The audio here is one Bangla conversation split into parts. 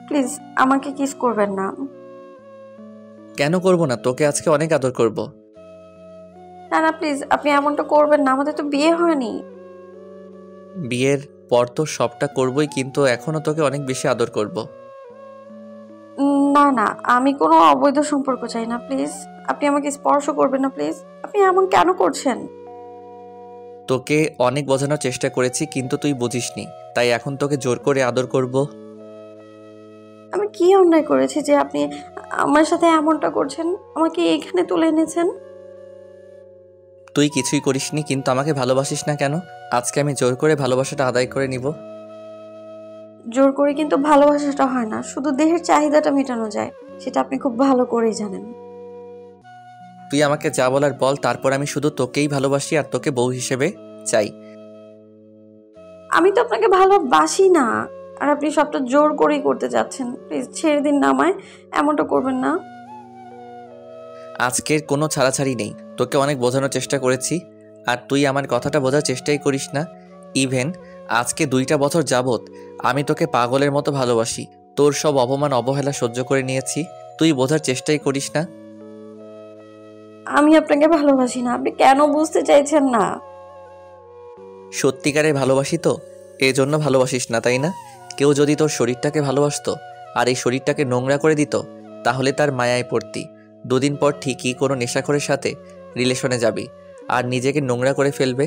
প্লিজ আমাকে কিস করবেন না। কেন করব না? তোকে আজকে অনেক আদর করব। না না প্লিজ, আপনি এমনটা করবেন না, আমাদের তো বিয়ে হয়নি। বিয়ের পর তো সবটা করবই, কিন্তু এখনো তোকে অনেক বেশি আদর করব। না না, আমি কোনো অবৈধ সম্পর্ক চাই না, প্লিজ। আপনি আমাকে স্পর্শ করবেন না প্লিজ। আপনি এমন কেন করছেন? তোকে অনেক বোঝানোর চেষ্টা করেছি, কিন্তু তুই বুঝিসনি, তাই এখন তোকে জোর করে আদর করব। আমি কি অন্যায় করেছি যে আপনি আমার সাথে এমনটা করছেন, আমাকে এখানে তুলে এনেছেন? তুই কিছুই করিসনি, কিন্তু আমাকে ভালোবাসিস না কেন? আজকে আমি জোর করে ভালোবাসাটা আদায় করে নিব। জোর করে কিন্তু ভালোবাসাটা হয় না, শুধু দেহের চাহিদাটা মেটানো যায়, সেটা আপনি খুব ভালো করেই জানেন। তুই আমাকে যা বলার বল, তারপর আমি শুধু তোকেই ভালোবাসি আর তোকে বউ হিসেবে চাই। আমি তো আপনাকে ভালোবাসি না, আর আপনি সবটা জোর করেই করতে যাচ্ছেন। প্লিজ ছেড়ে দিন না আমায়, এমনটা করবেন না। আজকের কোনো ছাড়াছাড়ি নেই। তোকে অনেক বোঝানোর চেষ্টা করেছি, আর তুই আমার কথাটা বোঝার চেষ্টাই করিস না। ইভেন আজকে 2টা বছর যাবত আমি তোকে পাগলের মতো ভালোবাসি। তোর সব অপমান অবহেলা সহ্য করে নিয়েছি, তুই বোঝার চেষ্টাই করিস না। আমি আপনাকে ভালোবাসি না, আপনি কেন বুঝতে চাইছেন না? সত্যিকারে ভালোবাসি তো, এজন্য ভালোবাসিস না, তাই না? কেউ যদি তোর শরীরটাকে ভালোবাসতো আর এই শরীরটাকে নোংরা করে দিত, তাহলে তার মায়ায় পড়তি। 2 দিন পর ঠিকই কোনো নেশাখোরের সাথে রিলেশনে যাবি আর নিজেকে নোংরা করে ফেলবে।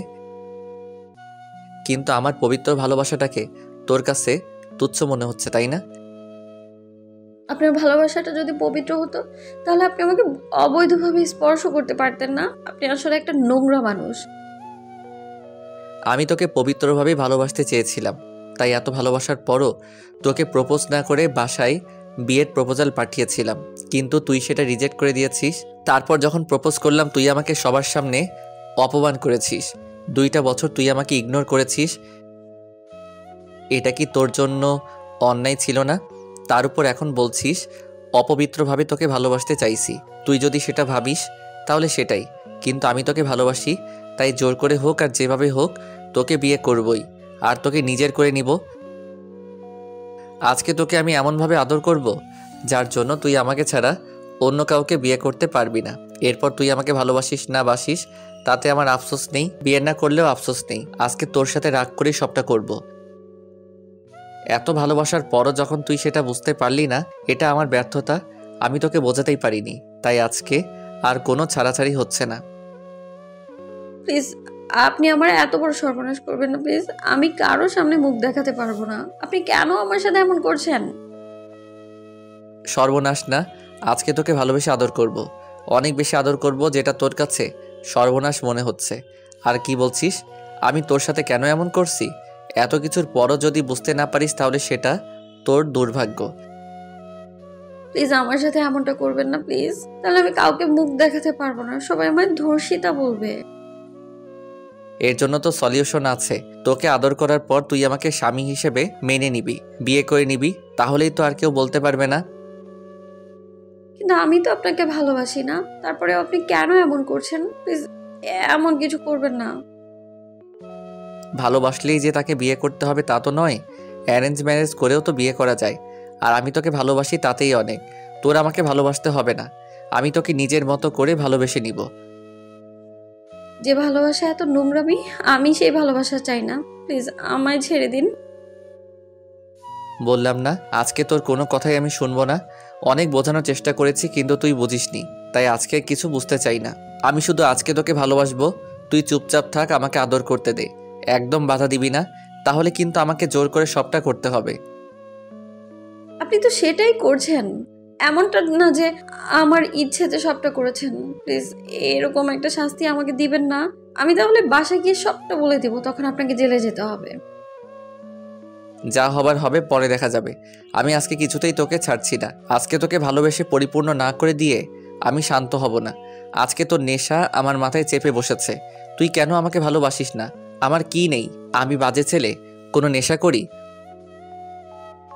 কিন্তু আমার পবিত্র ভালোবাসাটাকে তোর কাছে তুচ্ছ মনে হচ্ছে, তাই না? আপনার ভালোবাসাটা যদি পবিত্র হতো, তাহলে আপনি আমাকে অবৈধভাবে স্পর্শ করতে পারতেন না। আপনি আসলে একটা নোংরা মানুষ। আমি তোকে পবিত্রভাবেই ভালোবাসতে চেয়েছিলাম, তাই এত ভালোবাসার পরও তোকে প্রপোজ না করে বাসায় বিয়ের প্রপোজাল পাঠিয়েছিলাম, কিন্তু তুই সেটা রিজেক্ট করে দিয়েছিস। তারপর যখন প্রপোজ করলাম, তুই আমাকে সবার সামনে অপমান করেছিস। 2টা বছর তুই আমাকে ইগনোর করেছিস। এটা কি তোর জন্য অন্যায় ছিল না? তার উপর এখন বলছিস অপবিত্রভাবে তোকে ভালোবাসতে চাইছি। তুই যদি সেটা ভাবিস তাহলে সেটাই, কিন্তু আমি তোকে ভালোবাসি, তাই জোর করে হোক আর যেভাবে হোক তোকে বিয়ে করবই, আর তোকে নিজের করে নিব। আজকে তোকে আমি এমনভাবে আদর করব যার জন্য তুই আমাকে ছাড়া অন্য কাউকে বিয়ে করতে পারবি না। এরপর তুই আমাকে ভালোবাসিস না বাসিস তাতে আমার আফসোস নেই, বিয়ে না করলেও আফসোস নেই। আজকে তোর সাথে রাগ করে সবটা করব। এত ভালোবাসার পরও যখন তুই সেটা বুঝতে পারলি না, এটা আমার ব্যর্থতা। আমি তোকে বোঝাতেই পারিনি, তাই আজকে আর কোনো ছাড়াছাড়ি হচ্ছে না। প্লিজ আপনি আমার এত বড় সর্বনাশ করবেন না প্লিজ। আমি কারোর সামনে মুখ দেখাতে পারবো না। আপনি কেন আমার সাথে এমন করছেন? সর্বনাশ না, আজকে তোকে ভালোবেসে আদর করব, অনেক বেশি আদর করব, যেটা তোর কাছে সর্বনাশ মনে হচ্ছে। আর কি বলছিস? আমি তোর সাথে কেন এমন করছি? এত কিছুর পরও যদি বুঝতে না পারিস তাহলে সেটা তোর দুর্ভাগ্য। প্লিজ আমার সাথে এমনটা করবেন না প্লিজ, তাহলে আমি কাউকে মুখ দেখাতে পারবো না, সবাই আমায় ধর্ষিতা বলবে। এর জন্য তো সলিউশন আছে। তোকে আদর করার পর তুই আমাকে স্বামী হিসেবে মেনে নিবি, বিয়ে করে নিবি, তাহলেই তো আর কেউ বলতে পারবে না। কিন্তু আমি তো আপনাকে ভালোবাসি না, তারপরে আপনি কেন এমন করছেন? প্লিজ এমন কিছু করবেন না। ভালোবাসলেই যে তাকে বিয়ে করতে হবে তা তো নয়, অ্যারেঞ্জ ম্যারেজ করেও তো বিয়ে করা যায়। আর আমি তোকে ভালোবাসি তাতেই অনেক। তোর আমাকে ভালোবাসতে হবে না, আমি তোকে নিজের মতো করে ভালোবেসে নিব। যে ভালোবাসা এত নোংরামি, আমি সেই ভালোবাসা চাই না। প্লিজ আমায় ছেড়ে দিন। বললাম না আজকে তোর কোনো কথাই আমি শুনবো না। অনেক বোঝানোর চেষ্টা করেছি, কিন্তু তুই বুঝিসনি, তাই আজকে কিছু বুঝতে চাই না। আমি শুধু আজকে তোকে ভালোবাসবো। তুই চুপচাপ থাক, আমাকে আদর করতে দে, একদম বাধা দিবি না, তাহলে কিন্তু আমাকে জোর করে সবটা করতে হবে। আপনি তো সেটাই করছেন, এমনটা না যে আমার ইচ্ছেতে সবটা করেছেন। প্লিজ এরকম একটা শাস্তি আমাকে দিবেন না। আমি তাহলে বাসায় গিয়ে সবটা বলে দিব, তখন আপনাকে জেলে যেতে হবে। যা হবার হবে, পরে দেখা যাবে। আমি আজকে কিছুতেই তোকে ছাড়ছি না। আজকে তোকে ভালোবেসে পরিপূর্ণ না করে দিয়ে আমি শান্ত হব না। আজকে তোর নেশা আমার মাথায় চেপে বসেছে। তুই কেন আমাকে ভালোবাসিস না? আমার কি নেই? আমি বাজে ছেলে? কোনো নেশা করি?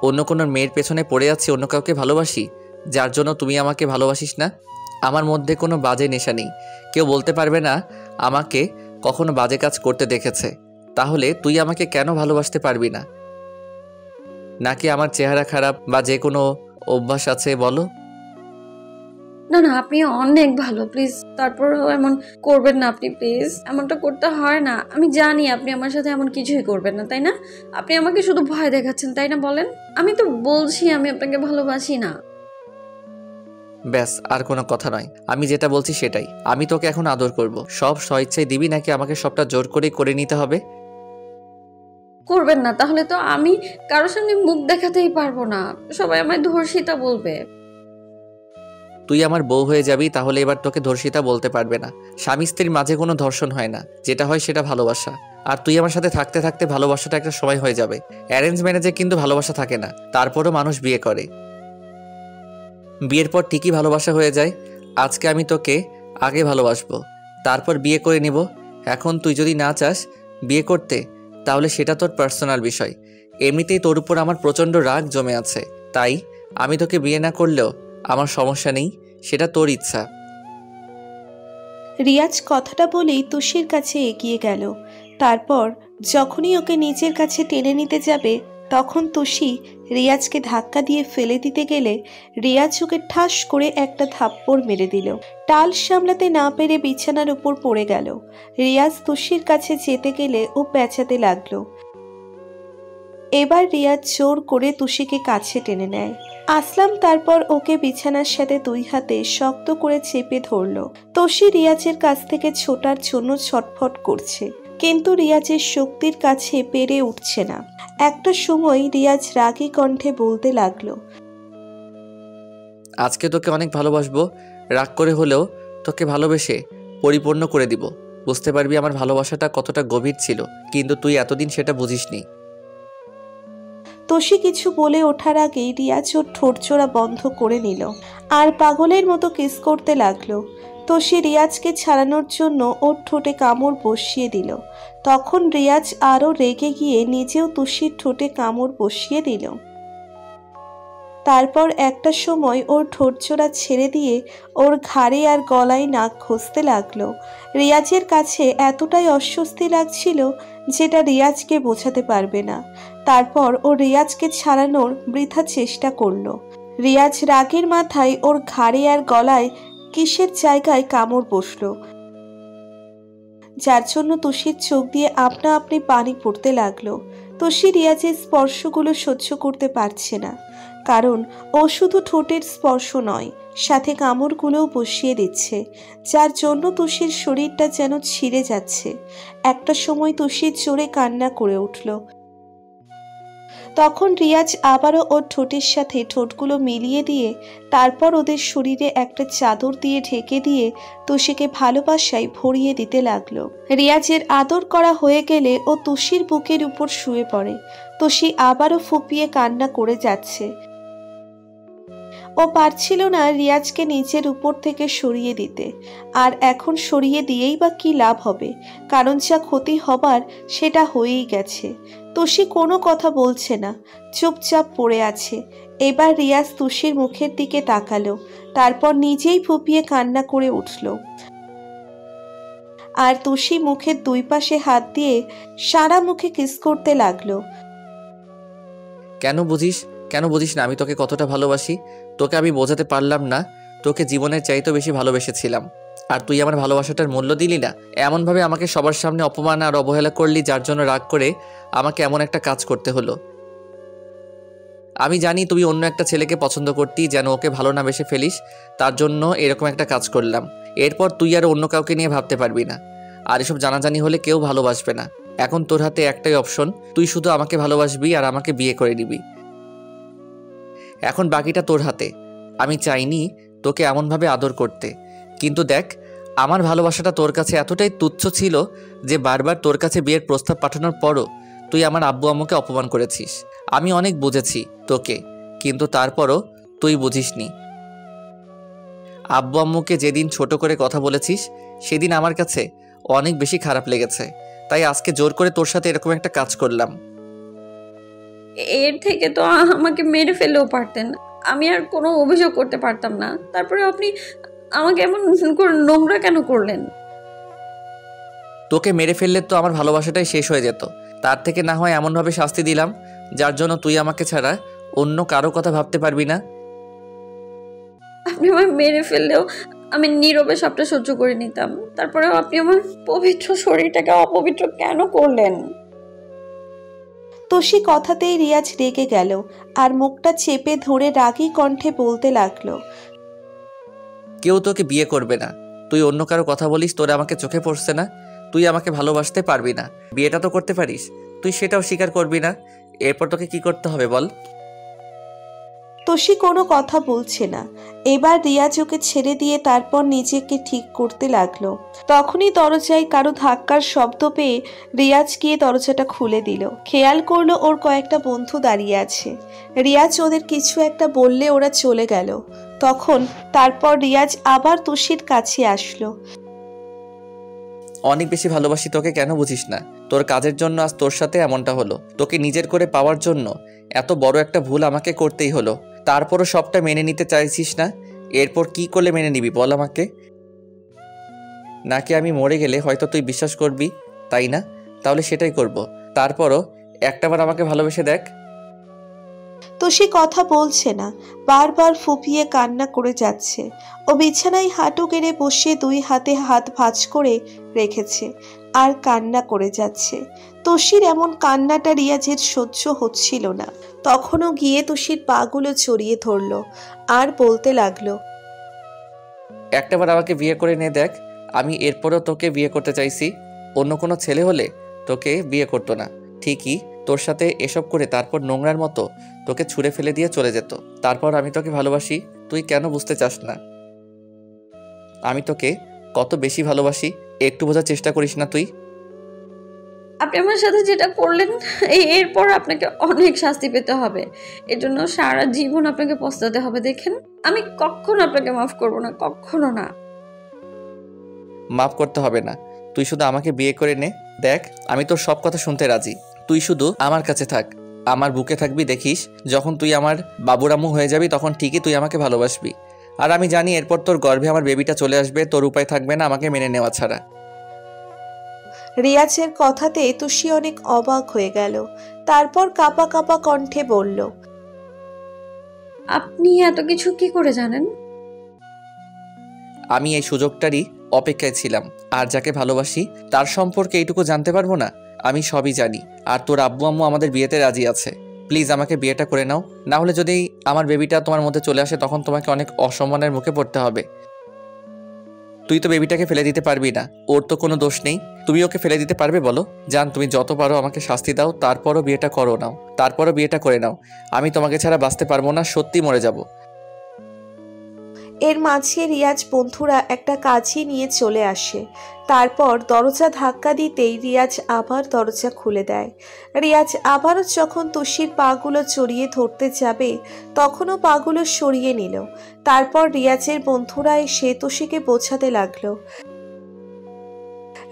অন্য কোনো মেয়ের পেছনে পড়ে যাচ্ছি, অন্য কাউকে ভালোবাসি, যার জন্য তুমি আমাকে ভালোবাসিস না? আমার মধ্যে কোনো বাজে নেশা নেই। কেউ বলতে পারবে না আমাকে কখনো বাজে কাজ করতে দেখেছে। তাহলে তুই আমাকে কেন ভালোবাসতে পারবি না? নাকি আমার চেহারা খারাপ বা যে কোনো অভ্যাস আছে বলো? না না, আপনি অনেক ভালো, প্লিজ তারপরেও এমন করবেন না আপনি, প্লিজ এমনটা করতে হয় না। আমি জানি আপনি আমার সাথে এমন কিছুই করবেন না, তাই না? আপনি আমাকে শুধু ভয় দেখাচ্ছেন, তাই না? বলেন। আমি তো বলছি আমি আপনাকে ভালোবাসি না। ব্যাস, আর কোনো কথা নয়। আমি যেটা বলছি সেটাই। আমি তোকে এখন আদর করব। সব স্বইচ্ছায় দিবি নাকি আমাকে সবটা জোর করেই করে নিতে হবে? করবেন না, তাহলে তো আমি কারোর সামনে মুখ দেখাতেই পারবো না, সবাই আমায় ধর্ষিতা বলবে। তুই আমার বউ হয়ে যাবি, তাহলে এবার তোকে ধর্ষিতা বলতে পারবে না। স্বামী স্ত্রীর মাঝে কোনো ধর্ষণ হয় না, যেটা হয় সেটা ভালোবাসা। আর তুই আমার সাথে থাকতে থাকতে ভালোবাসাটা একটা সময় হয়ে যাবে। অ্যারেঞ্জ ম্যারেজে কিন্তু ভালোবাসা থাকে না, তারপরও মানুষ বিয়ে করে। বিয়ের পর ঠিকই ভালোবাসা হয়ে যায়। আজকে আমি তোকে আগে ভালোবাসবো, তারপর বিয়ে করে নিব। এখন তুই যদি না চাস বিয়ে করতে, তাহলে সেটা তোর পার্সোনাল বিষয়। এমনিতেই তোর উপর আমার প্রচণ্ড রাগ জমে আছে, তাই আমি তোকে বিয়ে না করলেও আমার সমস্যা নেই, সেটা তোর ইচ্ছা। রিয়াজ কথাটা বলেই তুষির কাছে এগিয়ে গেল। তারপর যখনই ওকে নিজের কাছে টেনে নিতে যাবে, তখন তুষি রিয়াজকে ধাক্কা দিয়ে ফেলে দিতে গেলে রিয়াজ ওকে ঠাস করে একটা থাপ্পড় মেরে দিল। টাল সামলাতে না পেরে বিছানার উপর পড়ে গেল। রিয়াজ তুষির কাছে যেতে গেলে ও পেঁচাতে লাগলো। এবার রিয়াজ জোর করে তুষিকে কাছে টেনে নেয়। আসলাম তারপর ওকে বিছানার সাথে দুই হাতে শক্ত করে চেপে ধরল। তুষি রিয়াজের কাছ থেকে ছোটার জন্য ছটফট করছে, কিন্তু রিয়াজের শক্তির কাছে পেরে উঠছে না। একটা সময় রিয়াজ রাগী কণ্ঠে বলতে লাগলো, আজকে তোকে অনেক ভালোবাসবো। রাগ করে হলেও তোকে ভালোবেসে পরিপূর্ণ করে দিব। বুঝতে পারবি আমার ভালোবাসাটা কতটা গভীর ছিল, কিন্তু তুই এতদিন সেটা বুঝিসনি। তুষি কিছু বলে ওঠার আগেই রিয়াজ ওর ঠোঁটজোড়া বন্ধ করে নিল আর পাগলের মতো কিস করতে লাগলো। তুষি রিয়াজকে ছাড়ানোর জন্য ওর ঠোঁটে কামড় বসিয়ে দিল। তখন রিয়াজ আরও রেগে গিয়ে নিজেও তুষির ঠোঁটে কামড় বসিয়ে দিল। তারপর একটা সময় ওর ঠোঁটজোড়া ছেড়ে দিয়ে ওর ঘাড়ে আর গলায় নাক ঘষতে লাগলো। রিয়াজের কাছে এতটাই অস্বস্তি লাগছিল যেটা রিয়াজকে বোঝাতে পারবে না। তারপর ও রিয়াজকে ছাড়ানোর বৃথা চেষ্টা করলো। রিয়াজ রাগের মাথায় ওর ঘাড়ে আর গলায় কিসের জায়গায় কামড় বসলো, যার জন্য তুষির চোখ দিয়ে আপনা আপনি পানি পড়তে লাগলো। তুষি রিয়াজের স্পর্শগুলো সহ্য করতে পারছে না, কারণ ও শুধু ঠোঁটের স্পর্শ নয়, সাথে কামড়গুলোও বসিয়ে দিচ্ছে, যার জন্য তুষির শরীরটা যেন ছিঁড়ে যাচ্ছে। একটা সময় তুষির জোরে কান্না করে উঠল। তখন রিয়াজ আবারও ওর ঠোঁটের সাথে ঠোঁটগুলো মিলিয়ে দিয়ে তারপর ওদের শরীরে একটা চাদর দিয়ে ঢেকে দিয়ে তুষিকে ভালোবাসায় ভরিয়ে দিতে লাগলো। রিয়াজের আদর করা হয়ে গেলে ও তুষির বুকের উপর শুয়ে পড়ে। তুষি আবারও ফুপিয়ে কান্না করে যাচ্ছে। ও পারছিল না রিয়াজকে নিচের উপর থেকে সরিয়ে দিতে, আর এখন সরিয়ে দিয়েই বা কি লাভ হবে, কারণ যা ক্ষতি হবার সেটা হয়েই গেছে। তুষি কোনো কথা বলছে না, চুপচাপ পড়ে আছে। এবার রিয়াজ তুষির মুখের দিকে তাকালো, তারপর নিজেই ফুপিয়ে কান্না করে উঠল। আর তুষি মুখের দুই পাশে হাত দিয়ে সারা মুখে কিস করতে লাগলো। কেন বুঝিস না আমি তোকে কতটা ভালোবাসি? তোকে আমি বোঝাতে পারলাম না, তোকে জীবনের চাইতেও বেশি ভালোবেসেছিলাম। আর তুই আমার ভালোবাসাটার মূল্য দিলি না। এমনভাবে আমাকে সবার সামনে অপমান আর অবহেলা করলি, যার জন্য রাগ করে আমাকে এমন একটা কাজ করতে হলো। আমি জানি তুই অন্য একটা ছেলেকে পছন্দ করতি, যেন ওকে ভালো না বেসে ফেলিস, তার জন্য এরকম একটা কাজ করলাম। এরপর তুই আর অন্য কাউকে নিয়ে ভাবতে পারবি না, আর এসব জানাজানি হলে কেউ ভালোবাসবে না। এখন তোর হাতে একটাই অপশন, তুই শুধু আমাকে ভালোবাসবি আর আমাকে বিয়ে করে নিবি। এখন বাকিটা তোর হাতে। আমি চাইনি তোকে এমনভাবে আদর করতে, কিন্তু দেখ, আমার ভালোবাসাটা তোর কাছে এতটাই তুচ্ছ ছিল যে বারবার তোর কাছে বিয়ের প্রস্তাব পাঠানোর পরও তুই আমার আব্বু আম্মুকে অপমান করেছিস। আমি অনেক বুঝেছি তোকে, কিন্তু তারপরও তুই বুঝিসনি। আব্বু আম্মুকে যেদিন ছোট করে কথা বলেছিস, সেদিন আমার কাছে অনেক বেশি খারাপ লেগেছে, তাই আজকে জোর করে তোর সাথে এরকম একটা কাজ করলাম। এর থেকে তো আমাকে মেরে ফেলেও পারতেন, আমি আর কোনো অভিযোগ করতে পারতাম না। তারপরে আপনি আমাকে এমন করে নোংরা কেন করলেন? তোকে মেরে ফেললে তো আমার ভালোবাসাটাই শেষ হয়ে যেত। তার থেকে না হয় এমনভাবে শাস্তি দিলাম যার জন্য তুই আমাকে ছাড়া অন্য কারো কথা ভাবতে পারবি না। আপনি আমায় মেরে ফেললেও আমি নীরবে সবটা সহ্য করে নিতাম, তারপরেও আপনি আমার পবিত্র শরীরটাকে অপবিত্র কেন করলেন? তোষি কথাতেই রিয়াজ রেগে গেল আর মুখটা চেপে ধরে রাগী কণ্ঠে বলতে লাগলো, কেউ তোকে বিয়ে করবে না। তুই অন্য কারো কথা বলিস, তোরা আমাকে চোখে পড়ছে না? তুই আমাকে ভালোবাসতে পারবি না, বিয়েটা তো করতে পারিস, তুই সেটাও স্বীকার করবি না। এরপর তোকে কি করতে হবে বল? তোষি কোনো কথা বলছে না। এবার রিয়াজ ওকে ছেড়ে দিয়ে তারপর নিজেকে ঠিক করতে লাগলো। তখনই দরজায় কারো ধাক্কার শব্দ পেয়ে রিয়াজ গিয়ে দরজাটা খুলে দিল। খেয়াল করলো ওর কয়েকটা বন্ধু দাঁড়িয়ে আছে। রিয়াজ ওদের কিছু একটা বললে ওরা চলে গেল। তারপর রিয়াজ আবার তোষির কাছে আসলো। অনেক বেশি ভালোবাসি তোকে, কেন বুঝিস না? তোর কাজের জন্য আজ তোর সাথে এমনটা হলো। তোকে নিজের করে পাওয়ার জন্য এত বড় একটা ভুল আমাকে করতেই হলো। তারপরও সবটা মেনে নিতে চাইছিস না। এরপর কি করলে মেনে নিবি বল আমাকে? নাকি আমি মরে গেলে হয়তো তুই বিশ্বাস করবি, তাই না? তাহলে সেটাই করব। তারপরও একটাবার আমাকে ভালোবেসে দেখ। তোষি কথা বলছে না, বারবার ফুপিয়ে কান্না করে যাচ্ছে। ও বিছানায় হাঁটু গেড়ে বসে দুই হাতে হাত ভাঁজ করে রেখেছে আর কান্না করে যাচ্ছে। তোষির এমন কান্নাটা রিয়াজের সহ্য হচ্ছিল না। তখনও গিয়ে তোষির পাগুলো জড়িয়ে ধরল আর বলতে লাগলো, একটাবার আমাকে বিয়ে করে নে দেখ। আমি এরপরও তোকে বিয়ে করতে চাইছি। অন্য কোনো ছেলে হলে তোকে বিয়ে করতো না, ঠিকই তোর সাথে এসব করে তারপর নোংরার মতো তোকে ছুঁড়ে ফেলে দিয়ে চলে যেত। তারপর আমি তোকে ভালোবাসি, তুই কেন বুঝতে চাস না? আমি তোকে কত বেশি ভালোবাসি একটু বোঝার চেষ্টা করিস না তুই? আপনি আমার সাথে যেটা করলেন, এরপর আপনাকে অনেক শাস্তি পেতে হবে। এর জন্য সারা জীবন আপনাকে পস্তাতে হবে। দেখেন, আমি কখনো আপনাকে মাফ করব না, কখনো না। মাফ করতে হবে না, তুই শুধু আমাকে বিয়ে করে নে দেখ। আমি তোর সব কথা শুনতে রাজি। তুই শুধু আমার কাছে থাক, আমার বুকে থাকবি। দেখিস যখন তুই আমার বাবুরাম্মু হয়ে যাবি তখন ঠিকই তুই আমাকে ভালোবাসবি। আর আমি জানি এরপর তোর গর্ভে আমার বেবিটা চলে আসবে, তোর উপায় থাকবে না আমাকে মেনে নেওয়া ছাড়া। রিয়াজের কথাতে তোষি অনেক অবাক হয়ে গেল। তারপর কাঁপা কাঁপা কণ্ঠে বলল, আপনি এত কিছু কি করে জানেন? আমি এই সুযোগটারই অপেক্ষায় ছিলাম। আর যাকে ভালোবাসি তার সম্পর্কে এইটুকু জানতে পারবো না? আমি সবই জানি। আর তোর আব্বু আম্মু আমাদের বিয়েতে রাজি আছে। প্লিজ আমাকে বিয়েটা করে নাও, না হলে যদি আমার বেবিটা তোমার মধ্যে চলে আসে তখন তোমাকে অনেক অসম্মানের মুখে পড়তে হবে। তুই তো বেবিটাকে ফেলে দিতে পারবি না, ওর তো কোনো দোষ নেই। তুমি ওকে ফেলে দিতে পারবে বলো? জান, তুমি যত পারো আমাকে শাস্তি দাও, তারপরও বিয়েটা করো নাও, তারপরও বিয়েটা করে নাও। আমি তোমাকে ছাড়া বাঁচতে পারবো না, সত্যি মরে যাব। এর মাঝে রিয়াজ বন্ধুরা একটা কাজই নিয়ে চলে আসে। তারপর দরজা ধাক্কা দিতেই রিয়াজ আবার দরজা খুলে দেয়। রিয়াজ আবারও যখন তোষির পাগুলো জড়িয়ে ধরতে যাবে তখনও পাগুলো সরিয়ে নিল। তারপর রিয়াজের বন্ধুরা এসে তোষিকে বোঝাতে লাগলো।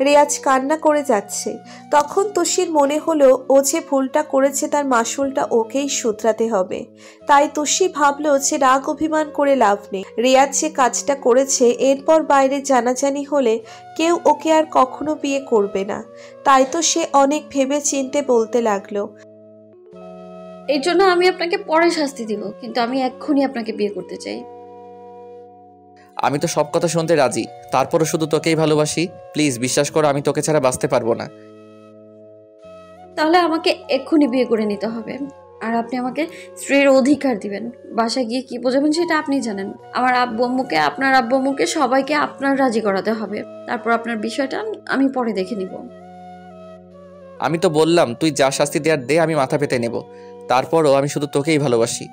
রিয়াজ কান্না করে যাচ্ছে। তখন তোষির মনে হলো ও যে ভুলটা করেছে তার মাসুলটা ওকেই শুধরাতে হবে। তাই তোষি ভাবলো যে রাগ অভিমান করে লাভ নেই। রিয়াজ যে কাজটা করেছে এরপর বাইরে জানাজানি হলে কেউ ওকে আর কখনো বিয়ে করবে না। তাই তো সে অনেক ভেবে চিন্তে বলতে লাগলো, এই জন্য আমি আপনাকে পরে শাস্তি দিব, কিন্তু আমি এক্ষুনি আপনাকে বিয়ে করতে চাই। আমি তো সব কথা শুনতে রাজি, তারপরও শুধু তোকেই ভালোবাসি। প্লিজ বিশ্বাস করো, আমি তোকে ছাড়া বাঁচতে পারবো না। তাহলে আমাকে এক্ষুনি বিয়ে করে নিতে হবে। আর আপনি আমাকে স্ত্রীর অধিকার দিবেন। বাসায় গিয়ে কি বোঝাবেন সেটা আপনি জানেন। আমার আব্বু আম্মুকে, আপনার আব্বু আম্মুকে সবাইকে আপনার রাজি করাতে হবে। তারপর আপনার বিষয়টা আমি পরে দেখে নিব। আমি তো বললাম তুই যা শাস্তি দেওয়ার দে, আমি মাথা পেতে নেব। তারপরও আমি শুধু তোকেই ভালোবাসি।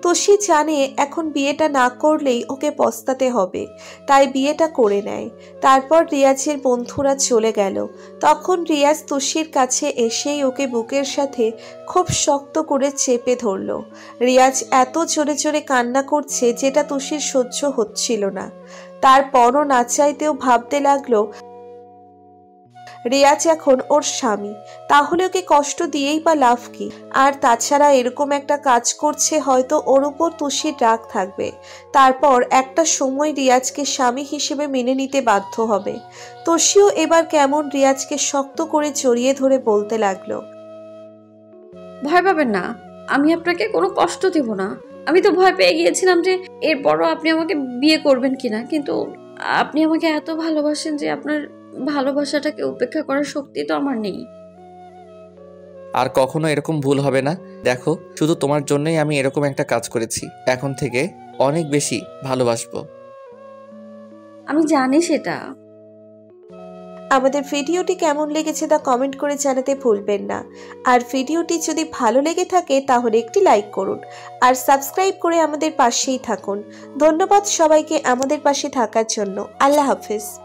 তোষি জানে এখন বিয়েটা না করলেই ওকে পস্তাতে হবে, তাই বিয়েটা করে নেয়। তারপর রিয়াজের বন্ধুরা চলে গেল। তখন রিয়াজ তোষির কাছে এসেই ওকে বুকের সাথে খুব শক্ত করে চেপে ধরল। রিয়াজ এত জোরে জোরে কান্না করছে যেটা তোষির সহ্য হচ্ছিল না। তারপরও না চাইতেও ভাবতে লাগলো রিয়াজ এখন ওর স্বামী, তাহলে ওকে কষ্ট দিয়েই বা লাভ কি? আর তাছাড়া এরকম একটা কাজ করছে, হয়তো ওর উপর তোষির রাগ থাকবে। তারপর একটা সময় রিয়াজকে স্বামী হিসেবে মেনে নিতে বাধ্য হবে। তোষিও এবার কেমন রিয়াজকে শক্ত করে জড়িয়ে ধরে বলতে লাগলো, ভয় পাবেন না, আমি আপনাকে কোনো কষ্ট দেব না। আমি তো ভয় পেয়ে গিয়েছিলাম যে এরপরও আপনি আমাকে বিয়ে করবেন কিনা, কিন্তু আপনি আমাকে এত ভালোবাসেন যে আপনার ভালোবাসাটাকে উপেক্ষা করার শক্তি তো আমার নেই। আর কখনো এরকম ভুল হবে না। দেখো, শুধু তোমার জন্যই আমি এরকম একটা কাজ করেছি। এখন থেকে অনেক বেশি ভালোবাসবো। আমি জানি সেটা। আমাদের ভিডিওটি কেমন লেগেছে তা কমেন্ট করে জানাতে ভুলবেন না। আর ভিডিওটি যদি ভালো লেগে থাকে তাহলে একটি লাইক করুন আর সাবস্ক্রাইব করে আমাদের পাশেই থাকুন। ধন্যবাদ সবাইকে আমাদের পাশে থাকার জন্য। আল্লাহ হাফেজ।